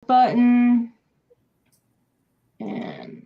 button and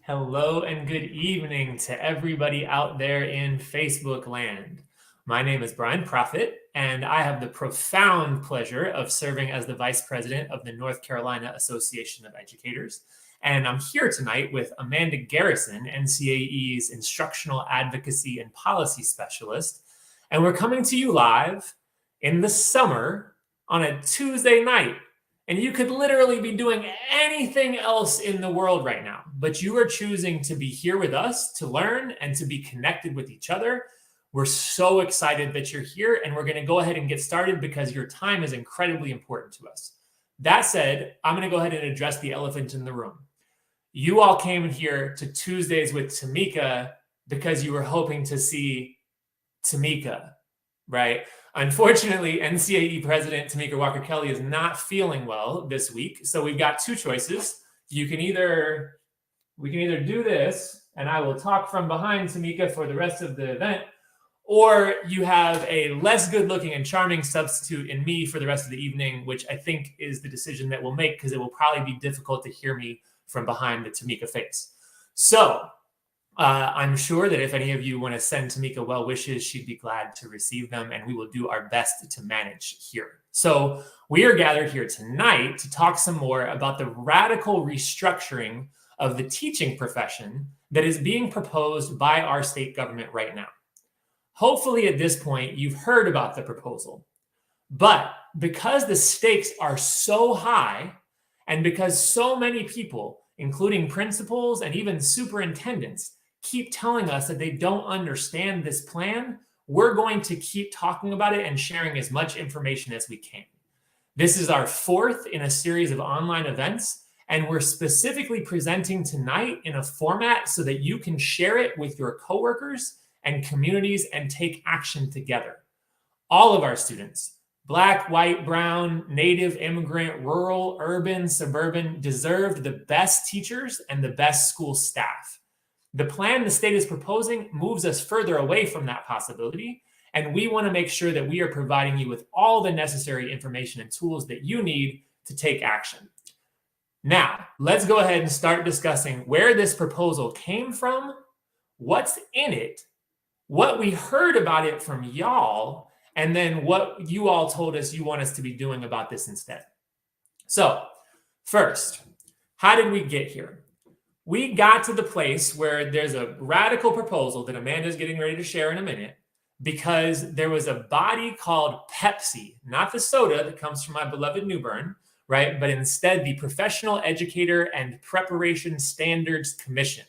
Hello and good evening to everybody out there in Facebook land. My name is Brian Profit, and I have the profound pleasure of serving as the Vice President of the North Carolina Association of Educators. And I'm here tonight with Amanda Garrison, NCAE's Instructional Advocacy and Policy Specialist. And we're coming to you live in the summer on a Tuesday night. And you could literally be doing anything else in the world right now, but you are choosing to be here with us to learn and to be connected with each other. We're so excited that you're here, and we're going to go ahead and get started because your time is incredibly important to us. That said, I'm going to go ahead and address the elephant in the room. You all came here to Tuesdays with Tamika because you were hoping to see Tamika, right? Unfortunately, NCAE President Tamika Walker-Kelly is not feeling well this week. So we've got two choices. We can either do this, and I will talk from behind Tamika for the rest of the event, or you have a less good looking and charming substitute in me for the rest of the evening, which I think is the decision that we'll make because it will probably be difficult to hear me from behind the Tamika face. So I'm sure that if any of you want to send Tamika well wishes, she'd be glad to receive them, and we will do our best to manage here. So we are gathered here tonight to talk some more about the radical restructuring of the teaching profession that is being proposed by our state government right now. Hopefully at this point, you've heard about the proposal, but because the stakes are so high and because so many people, including principals and even superintendents, keep telling us that they don't understand this plan, we're going to keep talking about it and sharing as much information as we can. This is our fourth in a series of online events, and we're specifically presenting tonight in a format so that you can share it with your coworkers and communities and take action together. All of our students, Black, white, brown, native, immigrant, rural, urban, suburban, deserve the best teachers and the best school staff. The plan the state is proposing moves us further away from that possibility, and we want to make sure that we are providing you with all the necessary information and tools that you need to take action. Now, let's go ahead and start discussing where this proposal came from, what's in it, what we heard about it from y'all, and then what you all told us you want us to be doing about this instead. So, first, how did we get here? We got to the place where there's a radical proposal that Amanda's getting ready to share in a minute because there was a body called Pepsi, not the soda that comes from my beloved New Bern, right? But instead the Professional Educator and Preparation Standards Commission.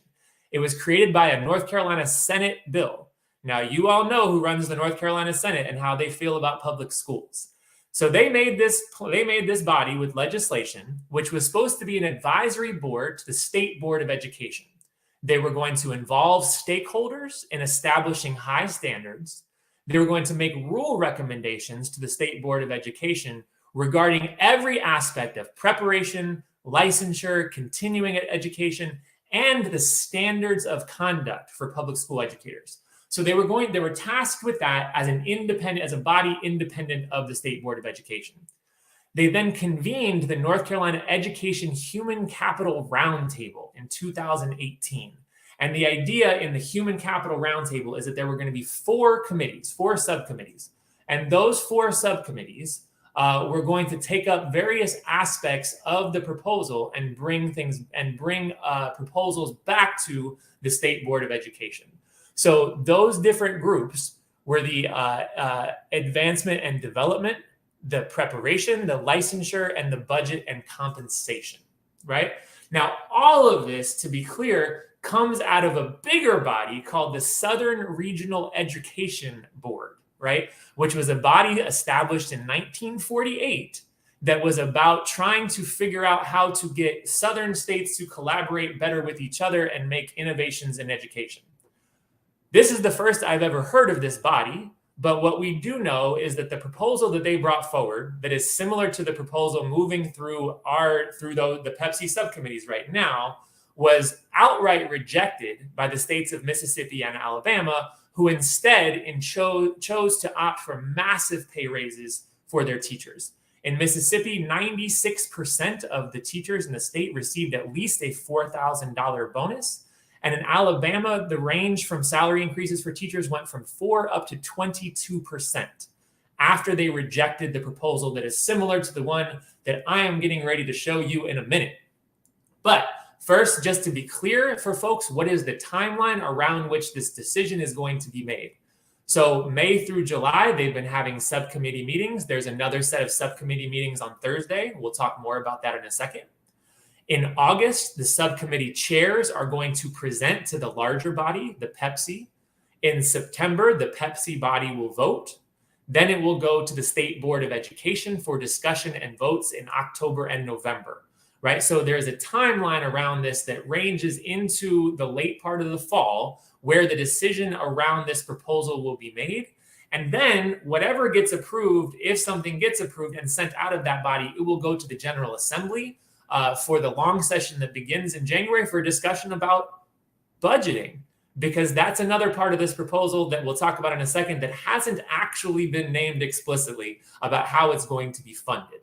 It was created by a North Carolina Senate bill. Now, you all know who runs the North Carolina Senate and how they feel about public schools. So they made this body with legislation, which was supposed to be an advisory board to the State Board of Education. They were going to involve stakeholders in establishing high standards. They were going to make rule recommendations to the State Board of Education regarding every aspect of preparation, licensure, continuing education, and the standards of conduct for public school educators. So they were tasked with that as a body independent of the State Board of Education. They then convened the North Carolina Education Human Capital Roundtable in 2018. And the idea in the Human Capital Roundtable is that there were going to be four subcommittees. And those four subcommittees were going to take up various aspects of the proposal and bring proposals back to the State Board of Education. So those different groups were the advancement and development, the preparation, the licensure, and the budget and compensation, right? Now, all of this, to be clear, comes out of a bigger body called the Southern Regional Education Board, right? Which was a body established in 1948 that was about trying to figure out how to get Southern states to collaborate better with each other and make innovations in education. This is the first I've ever heard of this body, but what we do know is that the proposal that they brought forward that is similar to the proposal moving through the Pepsi subcommittees right now was outright rejected by the states of Mississippi and Alabama, who instead chose to opt for massive pay raises for their teachers. In Mississippi, 96% of the teachers in the state received at least a $4,000 bonus. And in Alabama, the range from salary increases for teachers went from 4 up to 22% after they rejected the proposal that is similar to the one that I am getting ready to show you in a minute. But first, just to be clear for folks, what is the timeline around which this decision is going to be made? So May through July, they've been having subcommittee meetings. There's another set of subcommittee meetings on Thursday. We'll talk more about that in a second. In August, the subcommittee chairs are going to present to the larger body, the Pepsi. In September, the Pepsi body will vote. Then it will go to the State Board of Education for discussion and votes in October and November, right? So there's a timeline around this that ranges into the late part of the fall where the decision around this proposal will be made. And then whatever gets approved, if something gets approved and sent out of that body, it will go to the General Assembly for the long session that begins in January for discussion about budgeting, because that's another part of this proposal that we'll talk about in a second that hasn't actually been named explicitly about how it's going to be funded.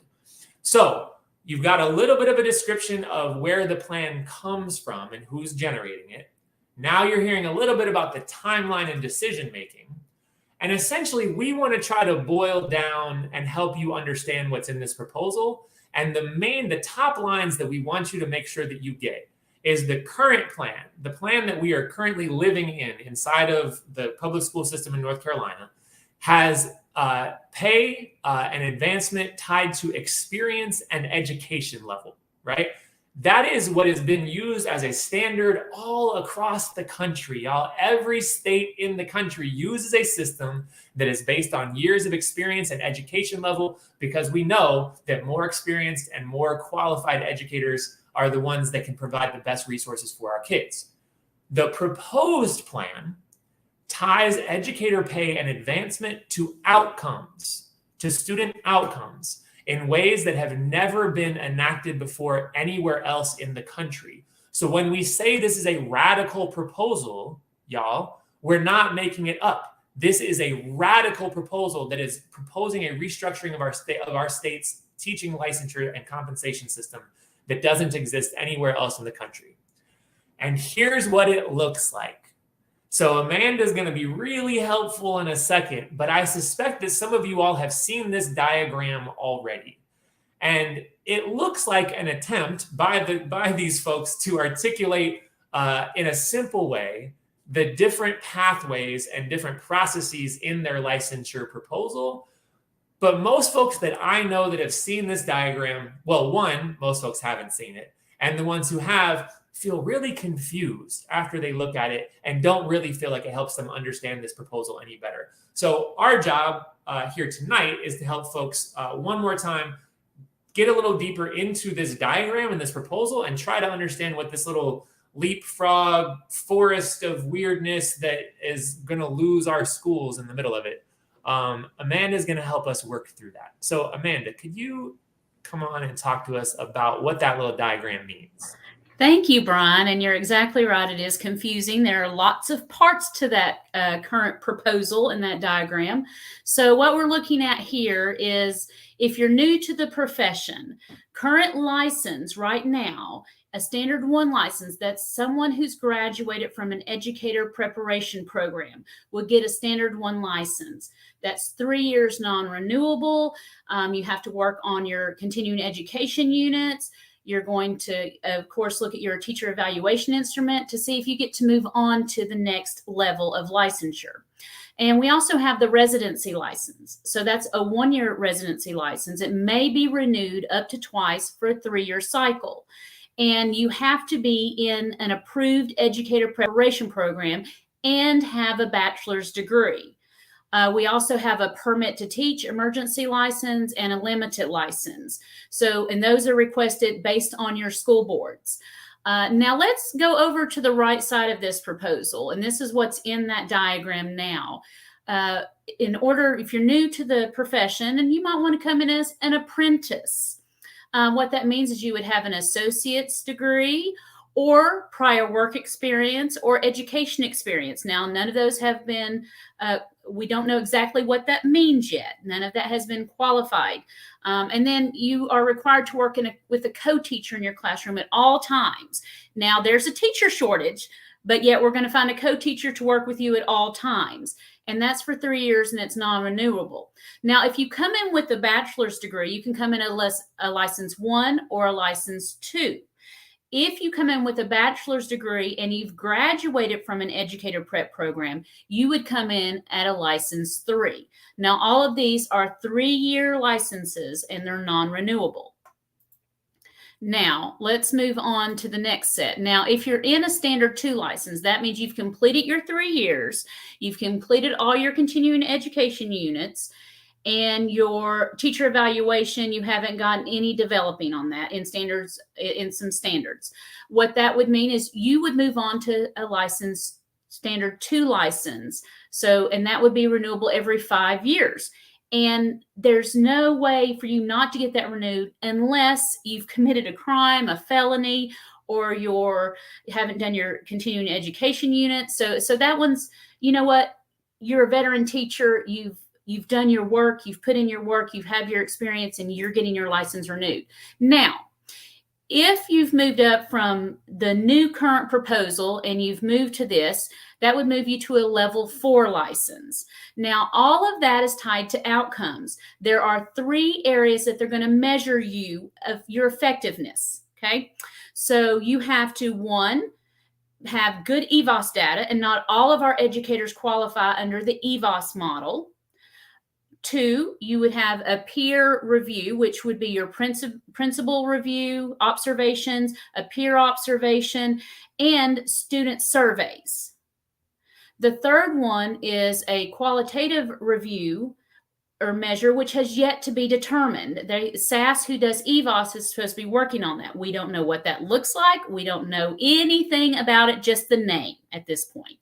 So you've got a little bit of a description of where the plan comes from and who's generating it. Now you're hearing a little bit about the timeline and decision making. And essentially, we want to try to boil down and help you understand what's in this proposal. And the top lines that we want you to make sure that you get is the current plan, the plan that we are currently living inside of the public school system in North Carolina, has pay and advancement tied to experience and education level, right? That is what has been used as a standard all across the country, y'all. Every state in the country uses a system that is based on years of experience and education level, because we know that more experienced and more qualified educators are the ones that can provide the best resources for our kids. The proposed plan ties educator pay and advancement to outcomes, to student outcomes, in ways that have never been enacted before anywhere else in the country. So when we say this is a radical proposal, y'all, we're not making it up. This is a radical proposal that is proposing a restructuring of our state's teaching licensure and compensation system that doesn't exist anywhere else in the country. And here's what it looks like. So Amanda's going to be really helpful in a second, but I suspect that some of you all have seen this diagram already. And it looks like an attempt by these folks to articulate in a simple way the different pathways and different processes in their licensure proposal. But most folks that I know that have seen this diagram, well, one, most folks haven't seen it. And the ones who have feel really confused after they look at it and don't really feel like it helps them understand this proposal any better. So our job here tonight is to help folks one more time get a little deeper into this diagram and this proposal and try to understand what this little leapfrog forest of weirdness that is going to lose our schools in the middle of it. Amanda is going to help us work through that. So Amanda, could you come on and talk to us about what that little diagram means? Thank you, Brian. And you're exactly right. It is confusing. There are lots of parts to that current proposal in that diagram. So, what we're looking at here is if you're new to the profession, current license right now, a standard one license, that's someone who's graduated from an educator preparation program, will get a standard one license. That's 3 years non renewable. You have to work on your continuing education units. You're going to, of course, look at your teacher evaluation instrument to see if you get to move on to the next level of licensure. And we also have the residency license. So that's a 1-year residency license. It may be renewed up to twice for a 3-year cycle. And you have to be in an approved educator preparation program and have a bachelor's degree. We also have a permit to teach emergency license and a limited license. So, and those are requested based on your school boards. Now let's go over to the right side of this proposal. And this is what's in that diagram now. In order, if you're new to the profession, and you might want to come in as an apprentice. What that means is you would have an associate's degree or prior work experience or education experience. Now, none of those have been, we don't know exactly what that means yet. None of that has been qualified. And then you are required to work with a co-teacher in your classroom at all times. Now, there's a teacher shortage, but yet we're going to find a co-teacher to work with you at all times. And that's for 3 years, and it's non-renewable. Now, if you come in with a bachelor's degree, you can come in a license 1 or a license 2. If you come in with a bachelor's degree and you've graduated from an educator prep program, you would come in at a license 3. Now, all of these are 3-year licenses and they're non-renewable. Now, let's move on to the next set. Now, if you're in a standard 2 license, that means you've completed your 3 years, you've completed all your continuing education units, and your teacher evaluation, you haven't gotten any developing on that in standards, in some standards. What that would mean is you would move on to a license, standard 2 license. So, and that would be renewable every 5 years. And there's no way for you not to get that renewed unless you've committed a crime, a felony, or you haven't done your continuing education unit. So that one's, you know what, you're a veteran teacher, you've done your work, you've put in your work, you've had your experience, and you're getting your license renewed. Now, if you've moved up from the new current proposal and you've moved to this, that would move you to a level 4 license. Now, all of that is tied to outcomes. There are 3 areas that they're going to measure you of your effectiveness. Okay. So you have to, 1, have good EVOS data, and not all of our educators qualify under the EVOS model. 2, you would have a peer review, which would be your principal review, observations, a peer observation, and student surveys. The third one is a qualitative review or measure, which has yet to be determined. SAS, who does EVOS, is supposed to be working on that. We don't know what that looks like. We don't know anything about it, just the name at this point.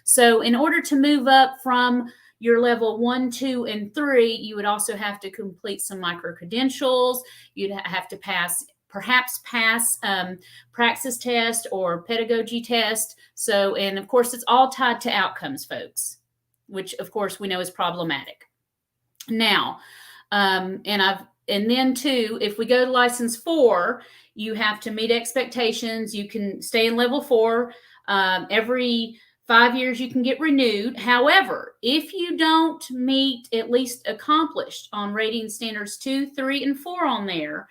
So in order to move up from your level 1, 2, and 3, you would also have to complete some micro-credentials. You'd have to perhaps pass praxis test or pedagogy test. So, and of course, it's all tied to outcomes, folks, which of course we know is problematic. Now, and then too, if we go to license 4, you have to meet expectations. You can stay in level 4 every 5 years, you can get renewed. However, if you don't meet at least accomplished on rating standards 2, 3, and 4 on there,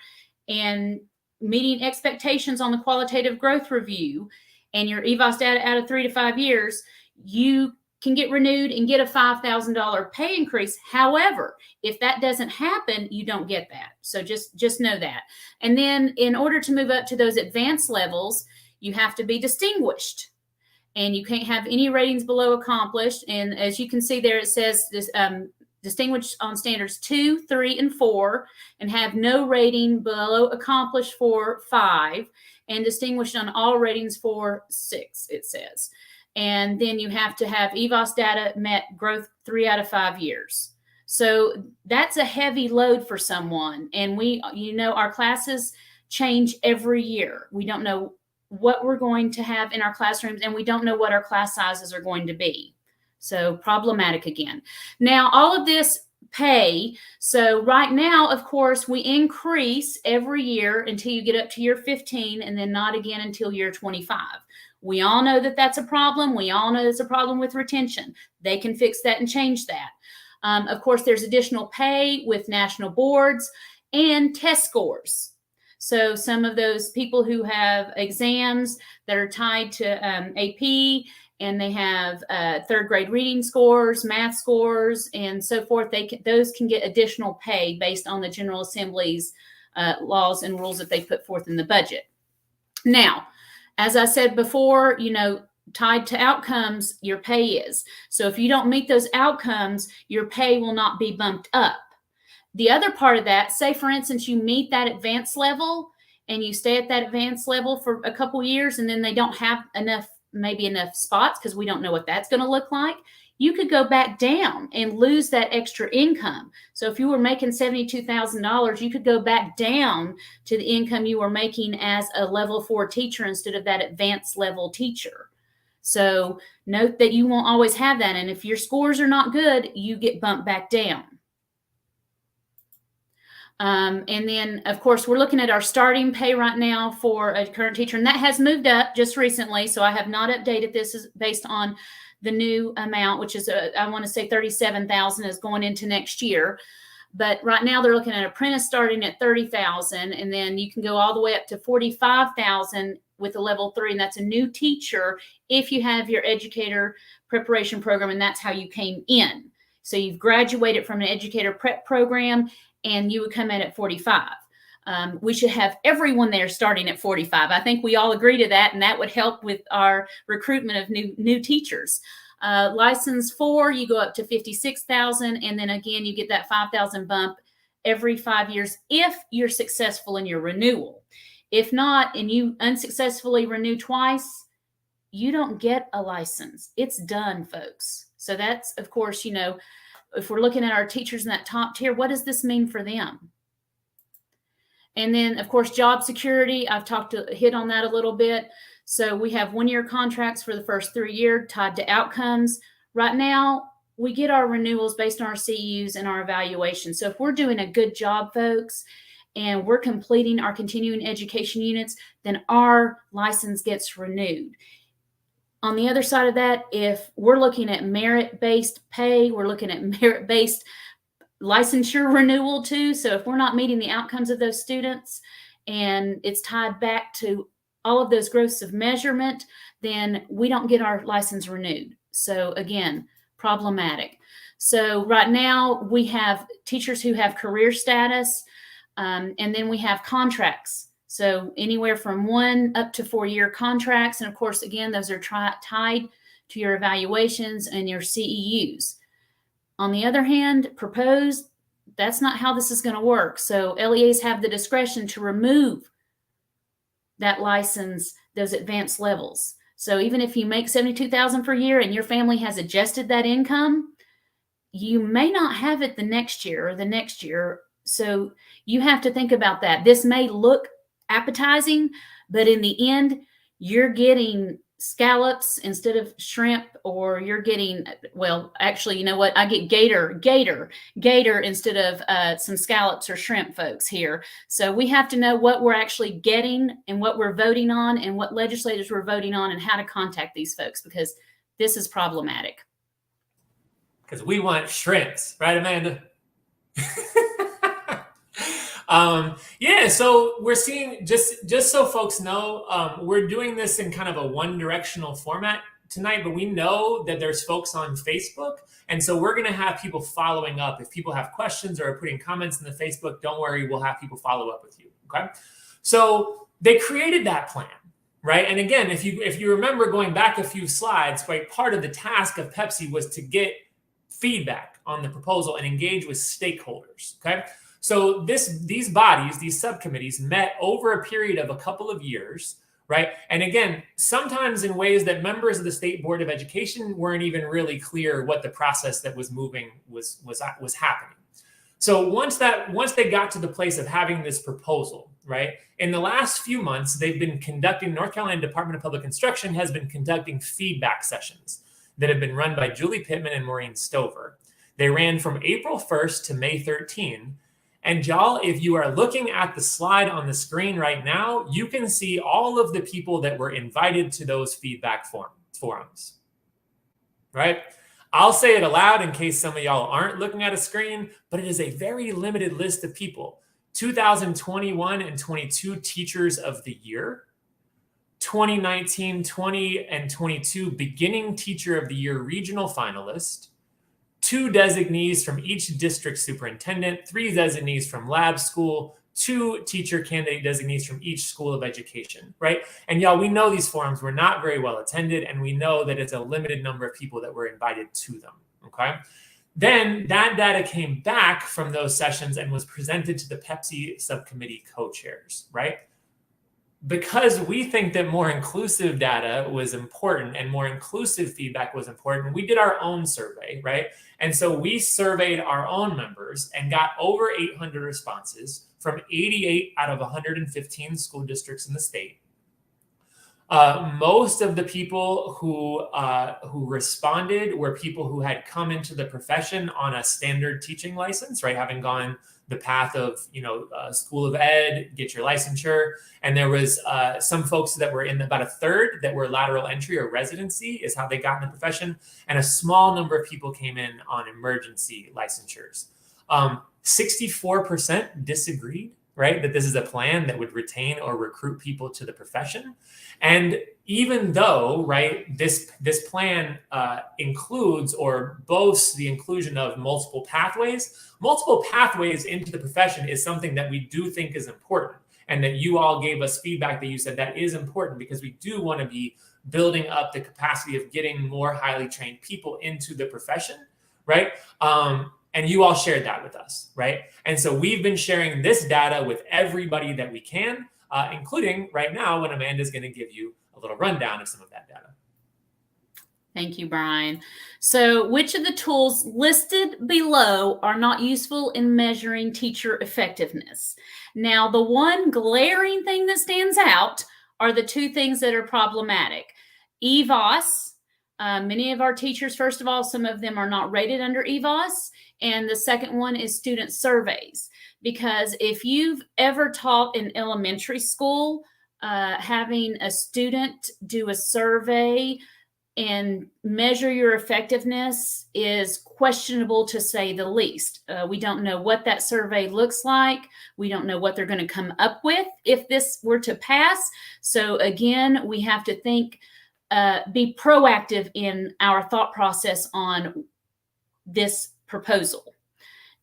and meeting expectations on the qualitative growth review, and your EVOS data out of 3 to 5 years, you can get renewed and get a $5,000 pay increase. However, if that doesn't happen, you don't get that. So just know that. And then in order to move up to those advanced levels, you have to be distinguished. And you can't have any ratings below accomplished. And as you can see there, it says this, distinguished on standards 2, 3, and 4, and have no rating below accomplished for 5, and distinguished on all ratings for 6, it says. And then you have to have EVOS data met growth 3 out of 5 years. So that's a heavy load for someone. And our classes change every year. We don't know what we're going to have in our classrooms, and we don't know what our class sizes are going to be. So problematic again. Now, all of this pay. So right now, of course, we increase every year until you get up to year 15, and then not again until year 25. We all know that that's a problem. We all know it's a problem with retention. They can fix that and change that. Of course, there's additional pay with national boards and test scores. So some of those people who have exams that are tied to AP, and they have third grade reading scores, math scores, and so forth, those can get additional pay based on the General Assembly's laws and rules that they put forth in the budget. Now, as I said before, tied to outcomes, your pay is. So if you don't meet those outcomes, your pay will not be bumped up. The other part of that, say for instance, you meet that advanced level and you stay at that advanced level for a couple years, and then they don't have enough spots, because we don't know what that's going to look like. You could go back down and lose that extra income. So if you were making $72,000, you could go back down to the income you were making as a level 4 teacher instead of that advanced level teacher. So note that you won't always have that. And if your scores are not good, you get bumped back down. And then, of course, we're looking at our starting pay right now for a current teacher, and that has moved up just recently. So I have not updated this based on the new amount, which is, I want to say $37,000 is going into next year. But right now they're looking at apprentice starting at $30,000, and then you can go all the way up to $45,000 with a level 3, and that's a new teacher if you have your educator preparation program, and that's how you came in. So you've graduated from an educator prep program, and you would come in at 45. We should have everyone there starting at 45. I think we all agree to that, and that would help with our recruitment of new teachers. License 4, you go up to 56,000, and then again you get that 5,000 bump every 5 years if you're successful in your renewal. If not, and you unsuccessfully renew twice, you don't get a license. It's done, folks. So that's, of course, if we're looking at our teachers in that top tier, what does this mean for them? And then, of course, job security. I've hit on that a little bit. So we have 1-year contracts for the first 3 years tied to outcomes. Right now, we get our renewals based on our CEUs and our evaluation. So if we're doing a good job, folks, and we're completing our continuing education units, then our license gets renewed. On the other side of that, if we're looking at merit-based pay, we're looking at merit-based licensure renewal too. So if we're not meeting the outcomes of those students and it's tied back to all of those growths of measurement, then we don't get our license renewed. So again, problematic. So right now we have teachers who have career status, and then we have contracts. So anywhere from 1 up to 4-year contracts. And of course, again, those are tied to your evaluations and your CEUs. On the other hand, proposed, that's not how this is going to work. So LEAs have the discretion to remove that license, those advanced levels. So even if you make $72,000 per year and your family has adjusted that income, you may not have it the next year or the next year. So you have to think about that. This may look appetizing, but in the end, you're getting scallops instead of shrimp, or you're getting, well, actually, you know what? I get gator instead of some scallops or shrimp, folks, here. So we have to know what we're actually getting and what we're voting on and what legislators we're voting on and how to contact these folks, because this is problematic. Because we want shrimps, right, Amanda? Yeah, so we're seeing, just so folks know, we're doing this in kind of a one-directional format tonight, but we know that there's folks on Facebook, and so we're going to have people following up. If people have questions or are putting comments in the Facebook, don't worry, we'll have people follow up with you, okay? So they created that plan, right? And again, if you remember going back a few slides, right, part of the task of Pepsi was to get feedback on the proposal and engage with stakeholders, okay? So these bodies, these subcommittees, met over a period of a couple of years, right? And again, sometimes in ways that members of the State Board of Education weren't even really clear what the process that was moving was happening. So once they got to the place of having this proposal, right? In the last few months, North Carolina Department of Public Instruction has been conducting feedback sessions that have been run by Julie Pittman and Maureen Stover. They ran from April 1st to May 13. And y'all, if you are looking at the slide on the screen right now, you can see all of the people that were invited to those feedback forums, right? I'll say it aloud in case some of y'all aren't looking at a screen, but it is a very limited list of people. 2021 and 22 Teachers of the Year, 2019, 20, and 22 Beginning Teacher of the Year regional finalist, 2 designees from each district superintendent, 3 designees from lab school, 2 teacher candidate designees from each school of education, right? And y'all, we know these forums were not very well attended, and we know that it's a limited number of people that were invited to them, okay? Then that data came back from those sessions and was presented to the Pepsi subcommittee co-chairs, right? Because we think that more inclusive data was important and more inclusive feedback was important, we did our own survey, right? And so we surveyed our own members and got over 800 responses from 88 out of 115 school districts in the state. Most of the people who responded were people who had come into the profession on a standard teaching license, right? Having gone the path of, School of Ed, get your licensure. And there was some folks that were in about a third that were lateral entry or residency is how they got in the profession. And a small number of people came in on emergency licensures. 64% disagreed, right? That this is a plan that would retain or recruit people to the profession. And even though, right, this plan includes or boasts the inclusion of multiple pathways into the profession is something that we do think is important. And that you all gave us feedback that you said that is important because we do want to be building up the capacity of getting more highly trained people into the profession, right? And you all shared that with us, right? And so we've been sharing this data with everybody that we can, including right now when Amanda's going to give you a little rundown of some of that data. Thank you, Brian. So which of the tools listed below are not useful in measuring teacher effectiveness? Now, the one glaring thing that stands out are the 2 things that are problematic. EVOS, many of our teachers, first of all, some of them are not rated under EVOS. And the second one is student surveys. Because if you've ever taught in elementary school, having a student do a survey and measure your effectiveness is questionable, to say the least. We don't know what that survey looks like. We don't know what they're going to come up with if this were to pass. So again, we have to think, be proactive in our thought process on this proposal.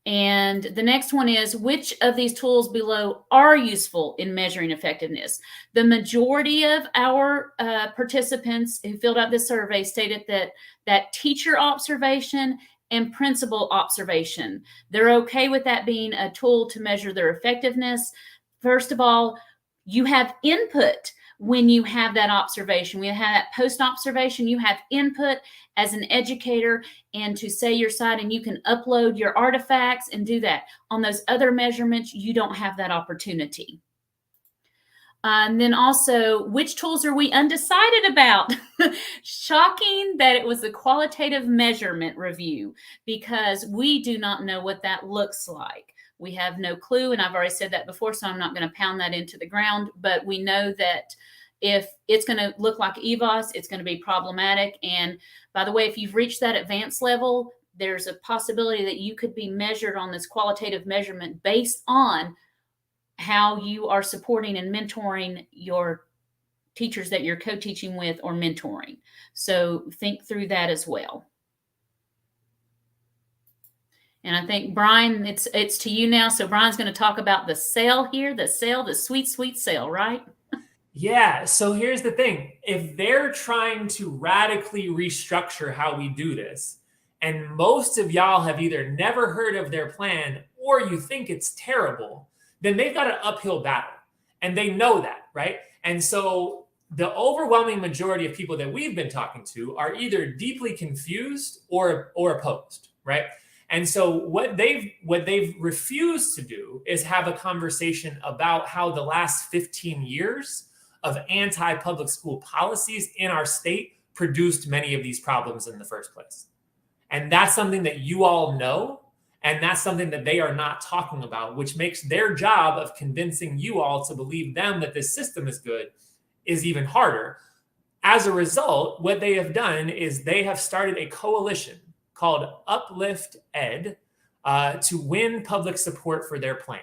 And the next one is, which of these tools below are useful in measuring effectiveness? The majority of our participants who filled out this survey stated that teacher observation and principal observation, they're okay with that being a tool to measure their effectiveness. First of all, you have input when you have that observation. We have that post-observation, you have input as an educator and to say your side, and you can upload your artifacts and do that. On those other measurements, you don't have that opportunity. And then also, which tools are we undecided about? Shocking that it was a qualitative measurement review, because we do not know what that looks like. We have no clue, and I've already said that before, so I'm not going to pound that into the ground, but we know that if it's going to look like EVOS, it's going to be problematic. And by the way, if you've reached that advanced level, there's a possibility that you could be measured on this qualitative measurement based on how you are supporting and mentoring your teachers that you're co-teaching with or mentoring. So think through that as well. And I think, Brian, it's to you now. So Brian's going to talk about the SEL here, the sweet, sweet SEL, right? Yeah. So here's the thing. If they're trying to radically restructure how we do this, and most of y'all have either never heard of their plan or you think it's terrible, then they've got an uphill battle. And they know that, right? And so the overwhelming majority of people that we've been talking to are either deeply confused or opposed, right? And so what they've refused to do is have a conversation about how the last 15 years of anti-public school policies in our state produced many of these problems in the first place. And that's something that you all know, and that's something that they are not talking about, which makes their job of convincing you all to believe them that this system is good is even harder. As a result, what they have done is they have started a coalition called Uplift Ed to win public support for their plan.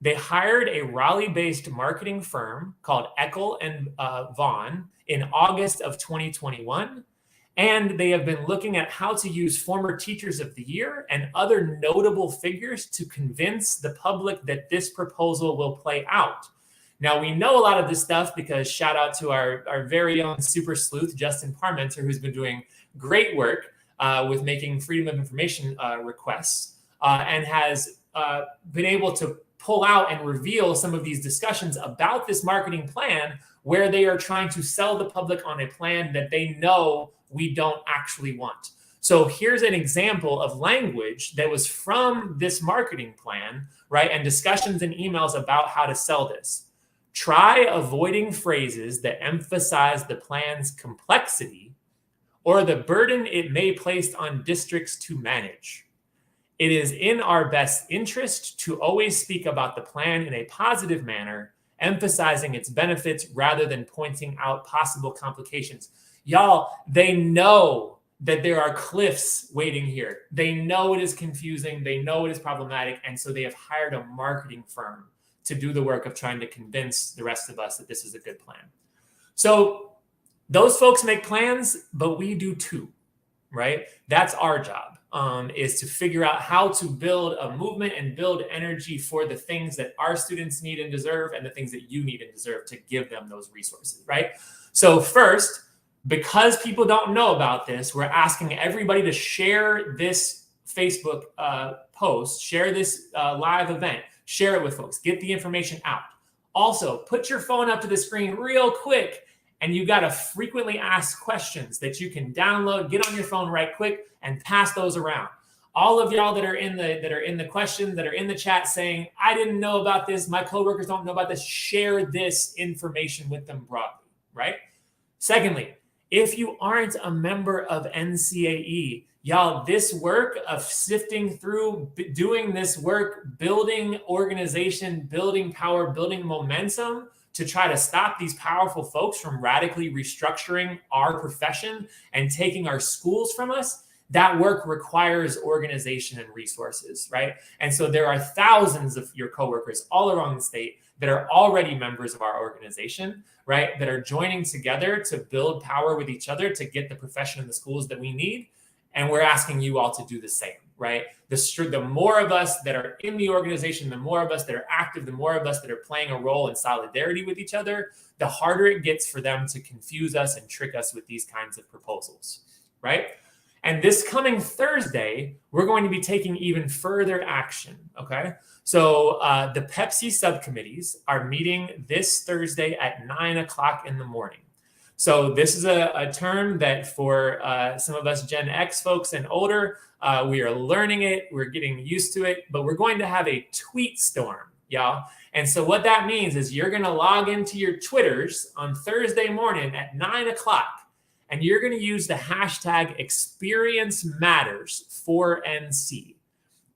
They hired a Raleigh-based marketing firm called Eckel and Vaughn in August of 2021. And they have been looking at how to use former teachers of the year and other notable figures to convince the public that this proposal will play out. Now, we know a lot of this stuff because shout out to our very own super sleuth, Justin Parmenter, who's been doing great work with making freedom of information requests and has been able to pull out and reveal some of these discussions about this marketing plan where they are trying to sell the public on a plan that they know we don't actually want. So here's an example of language that was from this marketing plan, right? And discussions and emails about how to sell this. Try avoiding phrases that emphasize the plan's complexity or the burden it may place on districts to manage. It is in our best interest to always speak about the plan in a positive manner, emphasizing its benefits rather than pointing out possible complications. Y'all, they know that there are cliffs waiting here. They know it is confusing. They know it is problematic. And so they have hired a marketing firm to do the work of trying to convince the rest of us that this is a good plan. So those folks make plans, but we do too, right? That's our job, is to figure out how to build a movement and build energy for the things that our students need and deserve and the things that you need and deserve to give them those resources, right? So first, because people don't know about this, we're asking everybody to share this Facebook post, share this live event, share it with folks, get the information out. Also, put your phone up to the screen real quick, and you got to frequently asked questions that you can download, get on your phone right quick, and pass those around. All of y'all that are in the question, that are in the chat saying, I didn't know about this, my coworkers don't know about this, share this information with them broadly, right? Secondly, if you aren't a member of NCAE, y'all, this work of sifting through, doing this work, building organization, building power, building momentum to try to stop these powerful folks from radically restructuring our profession and taking our schools from us, that work requires organization and resources, right? And so there are thousands of your coworkers all around the state that are already members of our organization, right? That are joining together to build power with each other to get the profession and the schools that we need. And we're asking you all to do the same, right? The more of us that are in the organization, the more of us that are active, the more of us that are playing a role in solidarity with each other, the harder it gets for them to confuse us and trick us with these kinds of proposals, right? And this coming Thursday, we're going to be taking even further action, okay? So the Pepsi subcommittees are meeting this Thursday at 9 o'clock in the morning. So this is a term that for some of us Gen X folks and older, we are learning it, we're getting used to it, but we're going to have a tweet storm, y'all. And so what that means is you're gonna log into your Twitters on Thursday morning at 9 o'clock, and you're gonna use the hashtag Experience Matters for NC.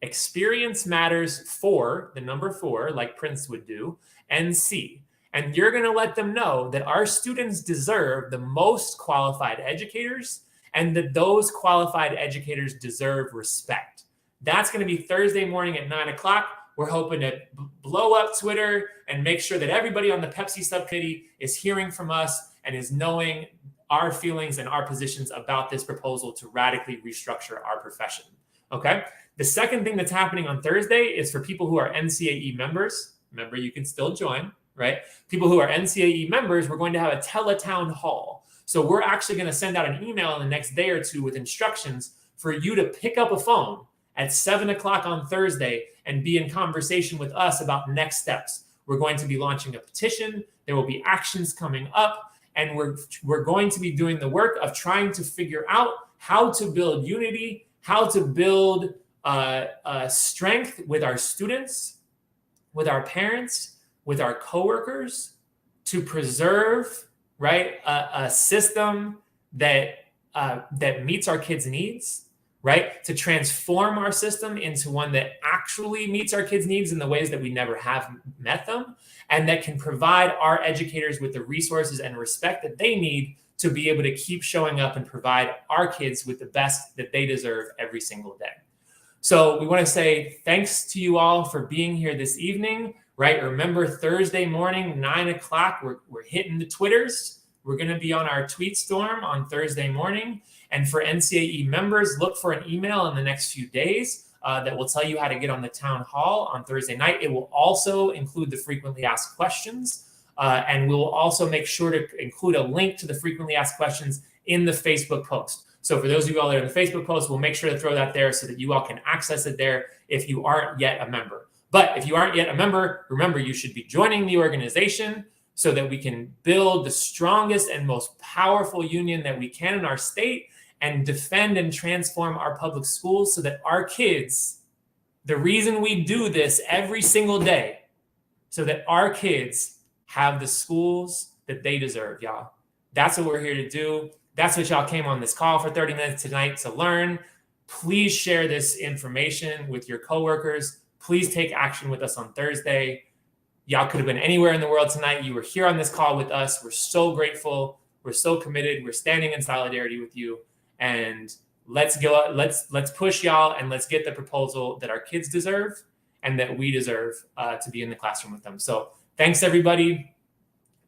Experience Matters for, the number 4, like Prince would do, NC. And you're going to let them know that our students deserve the most qualified educators and that those qualified educators deserve respect. That's going to be Thursday morning at 9 o'clock. We're hoping to blow up Twitter and make sure that everybody on the Pepsi subcommittee is hearing from us and is knowing our feelings and our positions about this proposal to radically restructure our profession. Okay? The second thing that's happening on Thursday is for people who are NCAE members. Remember, you can still join. Right? People who are NCAE members, we're going to have a teletown hall. So we're actually going to send out an email in the next day or two with instructions for you to pick up a phone at 7 o'clock on Thursday and be in conversation with us about next steps. We're going to be launching a petition. There will be actions coming up, and we're going to be doing the work of trying to figure out how to build unity, how to build strength with our students, with our parents, with our coworkers, to preserve, right, a system that meets our kids' needs, right, to transform our system into one that actually meets our kids' needs in the ways that we never have met them, and that can provide our educators with the resources and respect that they need to be able to keep showing up and provide our kids with the best that they deserve every single day. So we want to say thanks to you all for being here this evening, right? Remember, Thursday morning, 9 o'clock, we're hitting the Twitters. We're going to be on our tweet storm on Thursday morning. And for NCAE members, look for an email in the next few days that will tell you how to get on the town hall on Thursday night. It will also include the frequently asked questions. And we will also make sure to include a link to the frequently asked questions in the Facebook post. So for those of you all that are in the Facebook post, we'll make sure to throw that there so that you all can access it there if you aren't yet a member. But if you aren't yet a member, remember, you should be joining the organization so that we can build the strongest and most powerful union that we can in our state and defend and transform our public schools so that our kids, the reason we do this every single day, so that our kids have the schools that they deserve, y'all. That's what we're here to do. That's what y'all came on this call for 30 minutes tonight to learn. Please share this information with your coworkers. Please take action with us on Thursday. Y'all could have been anywhere in the world tonight. You were here on this call with us. We're so grateful. We're so committed. We're standing in solidarity with you. And let's go. Let's push y'all, and let's get the proposal that our kids deserve and that we deserve to be in the classroom with them. So thanks, everybody.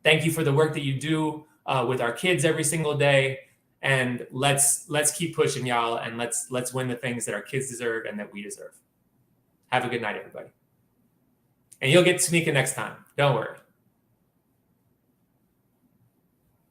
Thank you for the work that you do with our kids every single day. And let's keep pushing, y'all, and let's win the things that our kids deserve and that we deserve. Have a good night, everybody. And you'll get Tamika next time. Don't worry.